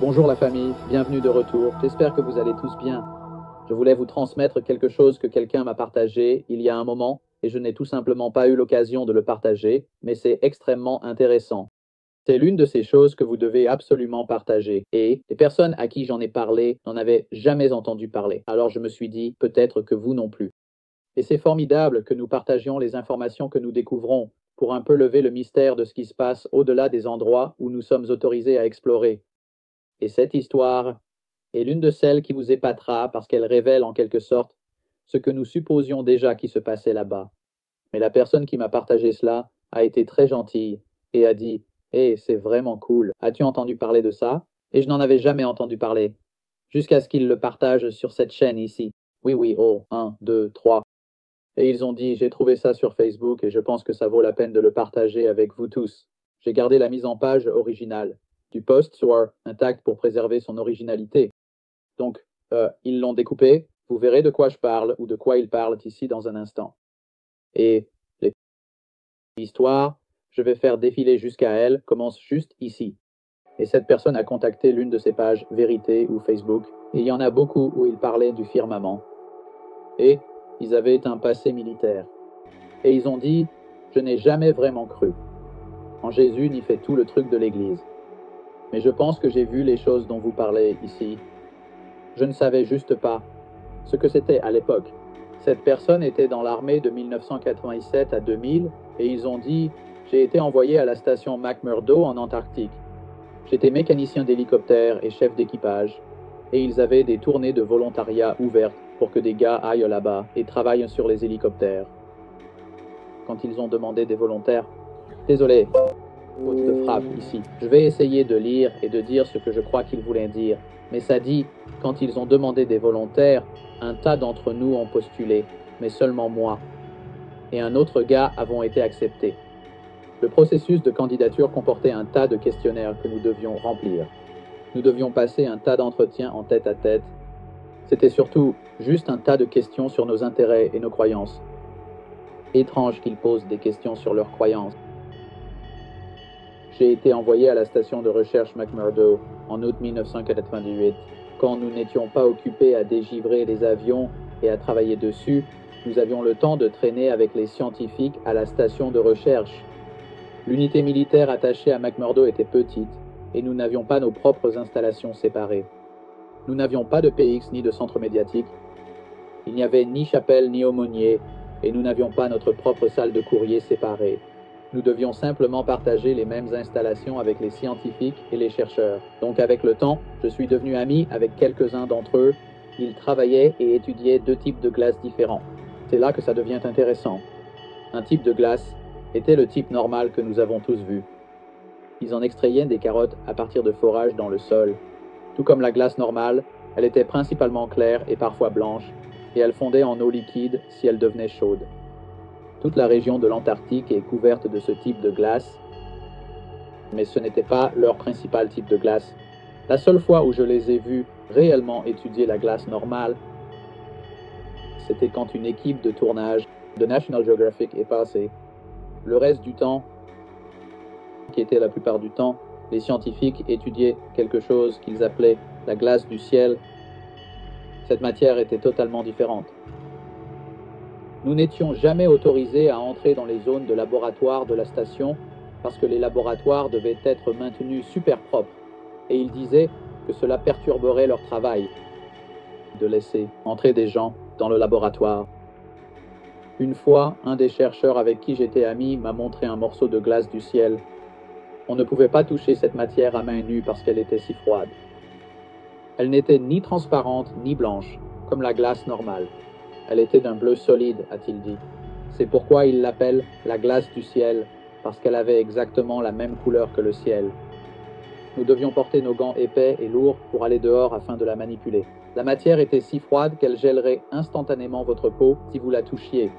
Bonjour la famille, bienvenue de retour, j'espère que vous allez tous bien. Je voulais vous transmettre quelque chose que quelqu'un m'a partagé il y a un moment, et je n'ai tout simplement pas eu l'occasion de le partager, mais c'est extrêmement intéressant. C'est l'une de ces choses que vous devez absolument partager, et les personnes à qui j'en ai parlé n'en avaient jamais entendu parler. Alors je me suis dit, peut-être que vous non plus. Et c'est formidable que nous partagions les informations que nous découvrons pour un peu lever le mystère de ce qui se passe au-delà des endroits où nous sommes autorisés à explorer. Et cette histoire est l'une de celles qui vous épatera parce qu'elle révèle en quelque sorte ce que nous supposions déjà qui se passait là-bas. Mais la personne qui m'a partagé cela a été très gentille et a dit: Hé, c'est vraiment cool. As-tu entendu parler de ça? Et je n'en avais jamais entendu parler. Jusqu'à ce qu'ils le partagent sur cette chaîne ici. Oui, oui, oh, un, deux, trois. Et ils ont dit: J'ai trouvé ça sur Facebook et je pense que ça vaut la peine de le partager avec vous tous. J'ai gardé la mise en page originale du post soit intact pour préserver son originalité. Donc, ils l'ont découpé. Vous verrez de quoi je parle ou de quoi ils parlent ici dans un instant. Et l'histoire, je vais faire défiler jusqu'à elle, commence juste ici. Et cette personne a contacté l'une de ses pages Vérité ou Facebook. Et il y en a beaucoup où ils parlaient du firmament. Et ils avaient un passé militaire. Et ils ont dit: Je n'ai jamais vraiment cru en Jésus ni fait tout le truc de l'Église. Mais je pense que j'ai vu les choses dont vous parlez ici. Je ne savais juste pas ce que c'était à l'époque. Cette personne était dans l'armée de 1987 à 2000 et ils ont dit: J'ai été envoyé à la station McMurdo en Antarctique. J'étais mécanicien d'hélicoptère et chef d'équipage et ils avaient des tournées de volontariat ouvertes pour que des gars aillent là-bas et travaillent sur les hélicoptères. Quand ils ont demandé des volontaires, désolé, faute de frappe ici. Je vais essayer de lire et de dire ce que je crois qu'ils voulaient dire. Mais ça dit, quand ils ont demandé des volontaires, un tas d'entre nous ont postulé, mais seulement moi et un autre gars avons été acceptés. Le processus de candidature comportait un tas de questionnaires que nous devions remplir. Nous devions passer un tas d'entretiens en tête à tête. C'était surtout juste un tas de questions sur nos intérêts et nos croyances. Étrange qu'ils posent des questions sur leurs croyances. J'ai été envoyé à la station de recherche McMurdo en août 1998. Quand nous n'étions pas occupés à dégivrer les avions et à travailler dessus, nous avions le temps de traîner avec les scientifiques à la station de recherche. L'unité militaire attachée à McMurdo était petite et nous n'avions pas nos propres installations séparées. Nous n'avions pas de PX ni de centre médiatique. Il n'y avait ni chapelle ni aumônier et nous n'avions pas notre propre salle de courrier séparée. Nous devions simplement partager les mêmes installations avec les scientifiques et les chercheurs. Donc avec le temps, je suis devenu ami avec quelques-uns d'entre eux. Ils travaillaient et étudiaient deux types de glace différents. C'est là que ça devient intéressant. Un type de glace était le type normal que nous avons tous vu. Ils en extrayaient des carottes à partir de forages dans le sol. Tout comme la glace normale, elle était principalement claire et parfois blanche, et elle fondait en eau liquide si elle devenait chaude. Toute la région de l'Antarctique est couverte de ce type de glace, mais ce n'était pas leur principal type de glace. La seule fois où je les ai vus réellement étudier la glace normale, c'était quand une équipe de tournage de National Geographic est passée. Le reste du temps, qui était la plupart du temps, les scientifiques étudiaient quelque chose qu'ils appelaient la glace du ciel. Cette matière était totalement différente. Nous n'étions jamais autorisés à entrer dans les zones de laboratoire de la station parce que les laboratoires devaient être maintenus super propres et ils disaient que cela perturberait leur travail de laisser entrer des gens dans le laboratoire. Une fois, un des chercheurs avec qui j'étais ami m'a montré un morceau de glace du ciel. On ne pouvait pas toucher cette matière à main nue parce qu'elle était si froide. Elle n'était ni transparente ni blanche, comme la glace normale. Elle était d'un bleu solide, a-t-il dit. C'est pourquoi il l'appelle la glace du ciel, parce qu'elle avait exactement la même couleur que le ciel. Nous devions porter nos gants épais et lourds pour aller dehors afin de la manipuler. La matière était si froide qu'elle gèlerait instantanément votre peau si vous la touchiez.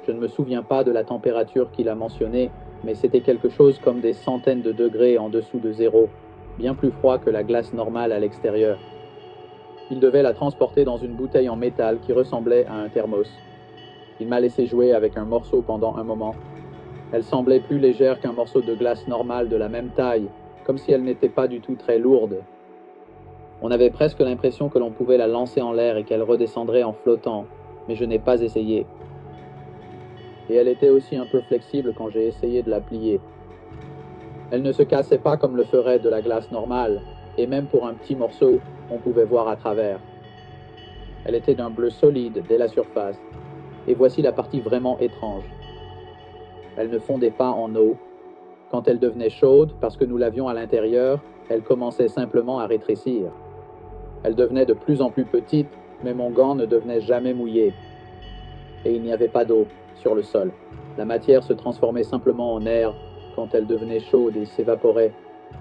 Je ne me souviens pas de la température qu'il a mentionnée, mais c'était quelque chose comme des centaines de degrés en dessous de zéro, bien plus froid que la glace normale à l'extérieur. Il devait la transporter dans une bouteille en métal qui ressemblait à un thermos. Il m'a laissé jouer avec un morceau pendant un moment. Elle semblait plus légère qu'un morceau de glace normale de la même taille, comme si elle n'était pas du tout très lourde. On avait presque l'impression que l'on pouvait la lancer en l'air et qu'elle redescendrait en flottant, mais je n'ai pas essayé. Et elle était aussi un peu flexible quand j'ai essayé de la plier. Elle ne se cassait pas comme le ferait de la glace normale, et même pour un petit morceau, on pouvait voir à travers. Elle était d'un bleu solide dès la surface, et voici la partie vraiment étrange. Elle ne fondait pas en eau. Quand elle devenait chaude, parce que nous l'avions à l'intérieur, elle commençait simplement à rétrécir. Elle devenait de plus en plus petite, mais mon gant ne devenait jamais mouillé. Et il n'y avait pas d'eau sur le sol. La matière se transformait simplement en air quand elle devenait chaude et s'évaporait.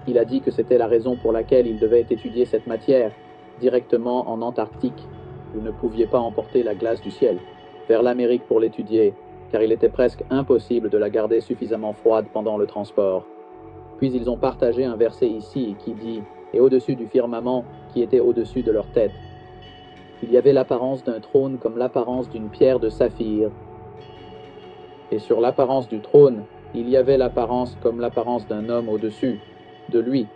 Il a dit que c'était la raison pour laquelle il devait étudier cette matière directement en Antarctique. Vous ne pouviez pas emporter la glace du ciel vers l'Amérique pour l'étudier, car il était presque impossible de la garder suffisamment froide pendant le transport. Puis ils ont partagé un verset ici qui dit « Et au-dessus du firmament qui était au-dessus de leur tête, il y avait l'apparence d'un trône comme l'apparence d'une pierre de saphir. Et sur l'apparence du trône, il y avait l'apparence comme l'apparence d'un homme au-dessus de lui.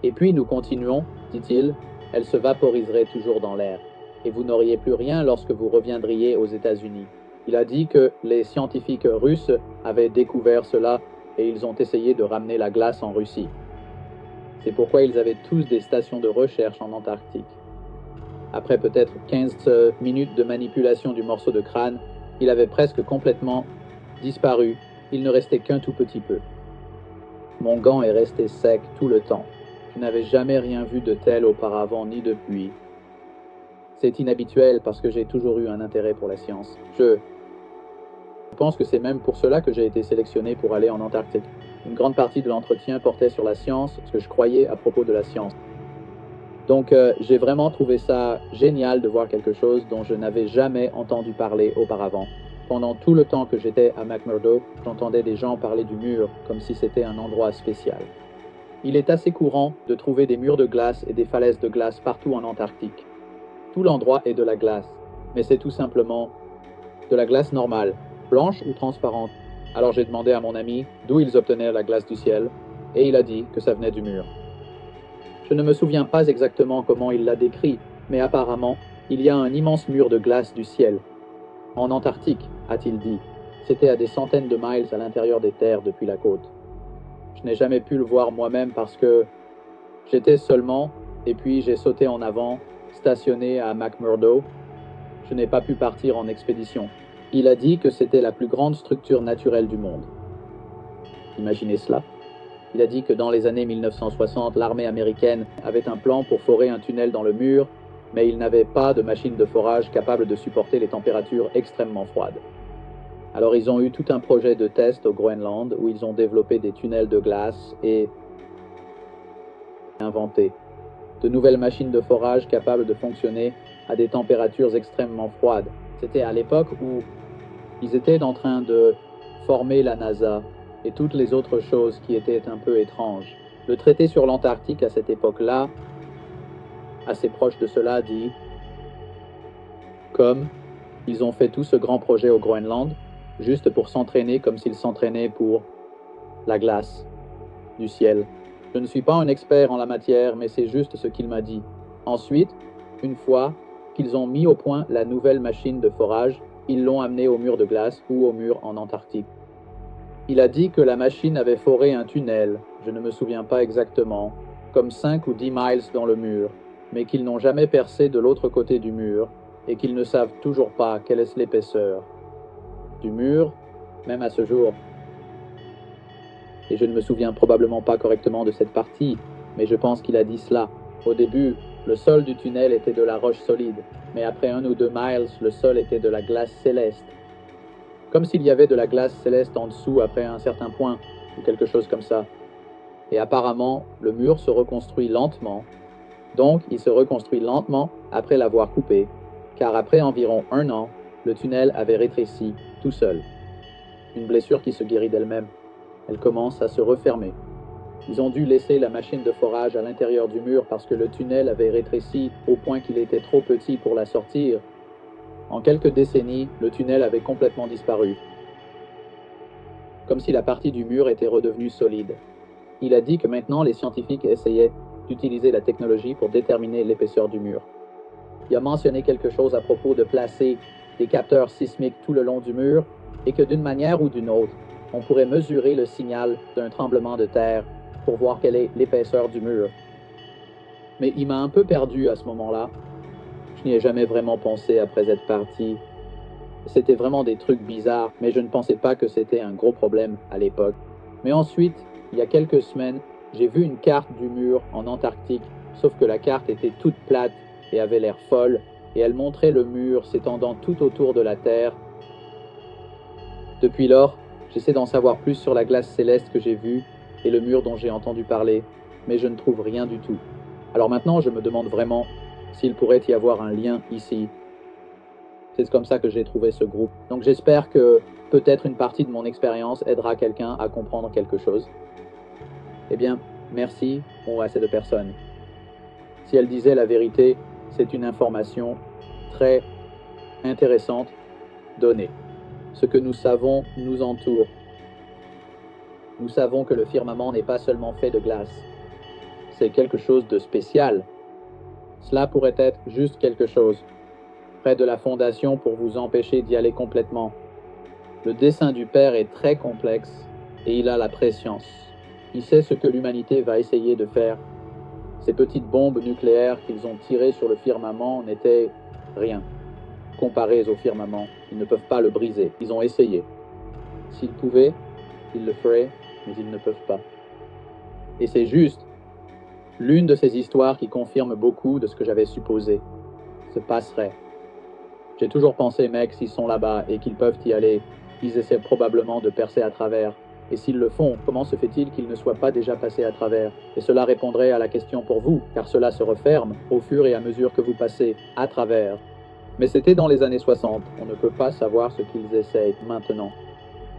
Et puis nous continuons, dit-il, elle se vaporiserait toujours dans l'air. Et vous n'auriez plus rien lorsque vous reviendriez aux États-Unis. » Il a dit que les scientifiques russes avaient découvert cela et ils ont essayé de ramener la glace en Russie. C'est pourquoi ils avaient tous des stations de recherche en Antarctique. Après peut-être 15 minutes de manipulation du morceau de crâne, il avait presque complètement disparu. Il ne restait qu'un tout petit peu. Mon gant est resté sec tout le temps. Je n'avais jamais rien vu de tel auparavant ni depuis. C'est inhabituel parce que j'ai toujours eu un intérêt pour la science. Je pense que c'est même pour cela que j'ai été sélectionné pour aller en Antarctique. Une grande partie de l'entretien portait sur la science, ce que je croyais à propos de la science. Donc j'ai vraiment trouvé ça génial de voir quelque chose dont je n'avais jamais entendu parler auparavant. Pendant tout le temps que j'étais à McMurdo, j'entendais des gens parler du mur comme si c'était un endroit spécial. Il est assez courant de trouver des murs de glace et des falaises de glace partout en Antarctique. Tout l'endroit est de la glace, mais c'est tout simplement de la glace normale, blanche ou transparente. Alors j'ai demandé à mon ami d'où ils obtenaient la glace du ciel, et il a dit que ça venait du mur. Je ne me souviens pas exactement comment il l'a décrit, mais apparemment, il y a un immense mur de glace du ciel. En Antarctique, a-t-il dit. C'était à des centaines de miles à l'intérieur des terres depuis la côte. Je n'ai jamais pu le voir moi-même parce que j'étais seulement, et puis j'ai sauté en avant, stationné à McMurdo. Je n'ai pas pu partir en expédition. Il a dit que c'était la plus grande structure naturelle du monde. Imaginez cela. Il a dit que dans les années 1960, l'armée américaine avait un plan pour forer un tunnel dans le mur, mais il n'avait pas de machine de forage capable de supporter les températures extrêmement froides. Alors ils ont eu tout un projet de test au Groenland où ils ont développé des tunnels de glace et inventé de nouvelles machines de forage capables de fonctionner à des températures extrêmement froides. C'était à l'époque où ils étaient en train de former la NASA et toutes les autres choses qui étaient un peu étranges. Le traité sur l'Antarctique à cette époque-là, assez proche de cela, dit comme ils ont fait tout ce grand projet au Groenland, juste pour s'entraîner comme s'ils s'entraînaient pour la glace du ciel. Je ne suis pas un expert en la matière, mais c'est juste ce qu'il m'a dit. Ensuite, une fois qu'ils ont mis au point la nouvelle machine de forage, ils l'ont amenée au mur de glace ou au mur en Antarctique. Il a dit que la machine avait foré un tunnel, je ne me souviens pas exactement, comme 5 ou 10 miles dans le mur, mais qu'ils n'ont jamais percé de l'autre côté du mur et qu'ils ne savent toujours pas quelle est l'épaisseur du mur, même à ce jour. Et je ne me souviens probablement pas correctement de cette partie, mais je pense qu'il a dit cela. Au début, le sol du tunnel était de la roche solide, mais après 1 ou 2 miles, le sol était de la glace céleste. Comme s'il y avait de la glace céleste en dessous après un certain point, ou quelque chose comme ça. Et apparemment, le mur se reconstruit lentement. Donc, il se reconstruit lentement après l'avoir coupé, car après environ 1 an, le tunnel avait rétréci tout seul. Une blessure qui se guérit d'elle-même. Elle commence à se refermer. Ils ont dû laisser la machine de forage à l'intérieur du mur parce que le tunnel avait rétréci au point qu'il était trop petit pour la sortir. En quelques décennies, le tunnel avait complètement disparu, comme si la partie du mur était redevenue solide. Il a dit que maintenant les scientifiques essayaient d'utiliser la technologie pour déterminer l'épaisseur du mur. Il a mentionné quelque chose à propos de placer des capteurs sismiques tout le long du mur et que d'une manière ou d'une autre, on pourrait mesurer le signal d'un tremblement de terre pour voir quelle est l'épaisseur du mur. Mais il m'a un peu perdu à ce moment-là. Je n'y ai jamais vraiment pensé après être parti. C'était vraiment des trucs bizarres, mais je ne pensais pas que c'était un gros problème à l'époque. Mais ensuite, il y a quelques semaines, j'ai vu une carte du mur en Antarctique, sauf que la carte était toute plate et avait l'air folle, et elle montrait le mur s'étendant tout autour de la Terre. Depuis lors, j'essaie d'en savoir plus sur la glace céleste que j'ai vue et le mur dont j'ai entendu parler, mais je ne trouve rien du tout. Alors maintenant, je me demande vraiment s'il pourrait y avoir un lien ici. C'est comme ça que j'ai trouvé ce groupe. Donc j'espère que peut-être une partie de mon expérience aidera quelqu'un à comprendre quelque chose. Eh bien, merci à cette personne. Si elle disait la vérité, c'est une information très intéressante donnée. Ce que nous savons nous entoure. Nous savons que le firmament n'est pas seulement fait de glace. C'est quelque chose de spécial. Cela pourrait être juste quelque chose près de la fondation pour vous empêcher d'y aller complètement. Le dessein du Père est très complexe et il a la préscience. Il sait ce que l'humanité va essayer de faire. Ces petites bombes nucléaires qu'ils ont tirées sur le firmament n'étaient rien. Comparées au firmament, ils ne peuvent pas le briser. Ils ont essayé. S'ils pouvaient, ils le feraient, mais ils ne peuvent pas. Et c'est juste l'une de ces histoires qui confirme beaucoup de ce que j'avais supposé se passerait. J'ai toujours pensé, mec, s'ils sont là-bas et qu'ils peuvent y aller, ils essaient probablement de percer à travers. Et s'ils le font, comment se fait-il qu'ils ne soient pas déjà passés à travers? Et cela répondrait à la question pour vous, car cela se referme au fur et à mesure que vous passez à travers. Mais c'était dans les années 60, on ne peut pas savoir ce qu'ils essayent maintenant.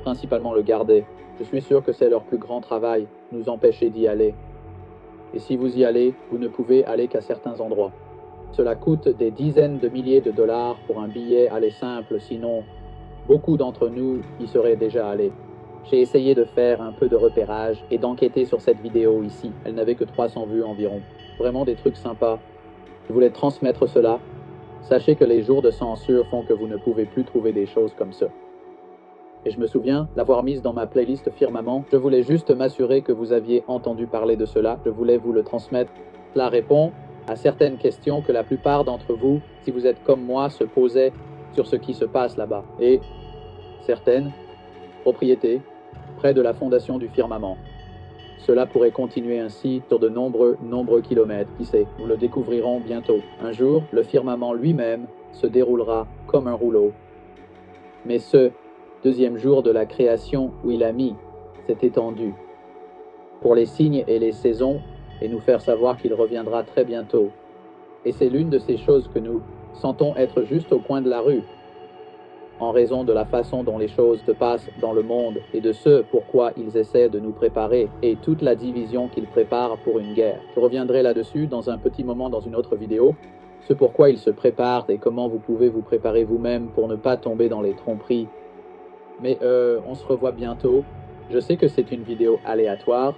Principalement le garder. Je suis sûr que c'est leur plus grand travail, nous empêcher d'y aller. Et si vous y allez, vous ne pouvez aller qu'à certains endroits. Cela coûte des dizaines de milliers de dollars pour un billet aller simple, sinon beaucoup d'entre nous y seraient déjà allés. J'ai essayé de faire un peu de repérage et d'enquêter sur cette vidéo ici. Elle n'avait que 300 vues environ. Vraiment des trucs sympas. Je voulais transmettre cela. Sachez que les jours de censure font que vous ne pouvez plus trouver des choses comme ça. Et je me souviens l'avoir mise dans ma playlist Firmament. Je voulais juste m'assurer que vous aviez entendu parler de cela. Je voulais vous le transmettre. Cela répond à certaines questions que la plupart d'entre vous, si vous êtes comme moi, se posaient sur ce qui se passe là-bas. Et certaines propriétés près de la fondation du firmament. Cela pourrait continuer ainsi sur de nombreux kilomètres. Qui sait, nous le découvrirons bientôt. Un jour, le firmament lui-même se déroulera comme un rouleau. Mais ce deuxième jour de la création où il a mis s'est étendu pour les signes et les saisons et nous faire savoir qu'il reviendra très bientôt. Et c'est l'une de ces choses que nous sentons être juste au coin de la rue, en raison de la façon dont les choses se passent dans le monde et de ce pourquoi ils essaient de nous préparer et toute la division qu'ils préparent pour une guerre. Je reviendrai là-dessus dans un petit moment dans une autre vidéo, ce pourquoi ils se préparent et comment vous pouvez vous préparer vous-même pour ne pas tomber dans les tromperies. Mais on se revoit bientôt. Je sais que c'est une vidéo aléatoire,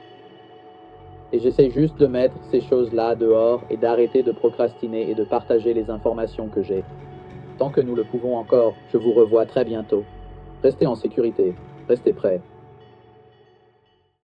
et j'essaie juste de mettre ces choses-là dehors et d'arrêter de procrastiner et de partager les informations que j'ai. Tant que nous le pouvons encore, je vous revois très bientôt. Restez en sécurité, restez prêts.